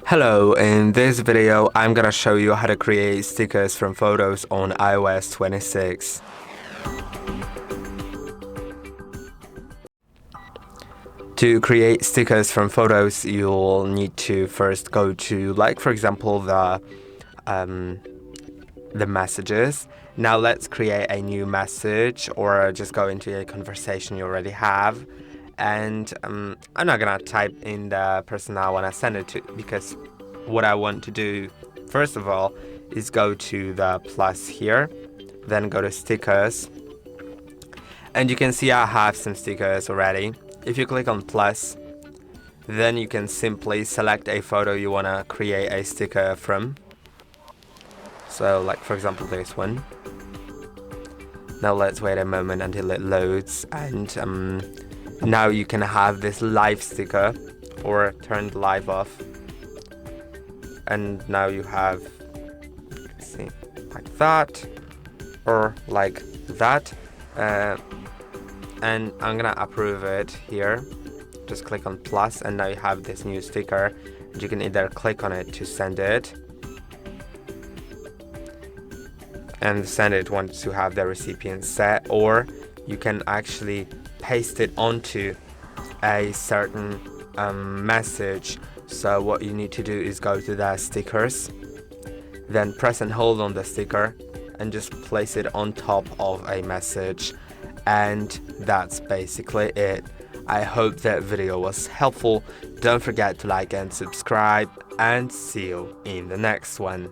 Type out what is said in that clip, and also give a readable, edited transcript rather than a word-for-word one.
Hello, in this video I'm gonna show you how to create stickers from photos on iOS 26. To create stickers from photos, you'll need to first go to, like for example, the messages. Now let's create a new message, or just go into a conversation you already have. And I'm not gonna type in the person I wanna send it to, because what I want to do first of all is go to the plus here, then go to stickers, and you can see I have some stickers already. If you click on plus, then you can simply select a photo you wanna create a sticker from. So like for example this one. Now let's wait a moment until it loads, and now you can have this live sticker or turned live off, and now you have, see, like that or like that, and I'm gonna approve it here. Just click on plus, and now you have this new sticker, and you can either click on it to send it and send it once you have the recipient set, or you can actually paste it onto a certain message. So what you need to do is go to the stickers, then press and hold on the sticker and just place it on top of a message, and that's basically it. I hope that video was helpful. Don't forget to like and subscribe, and see you in the next one.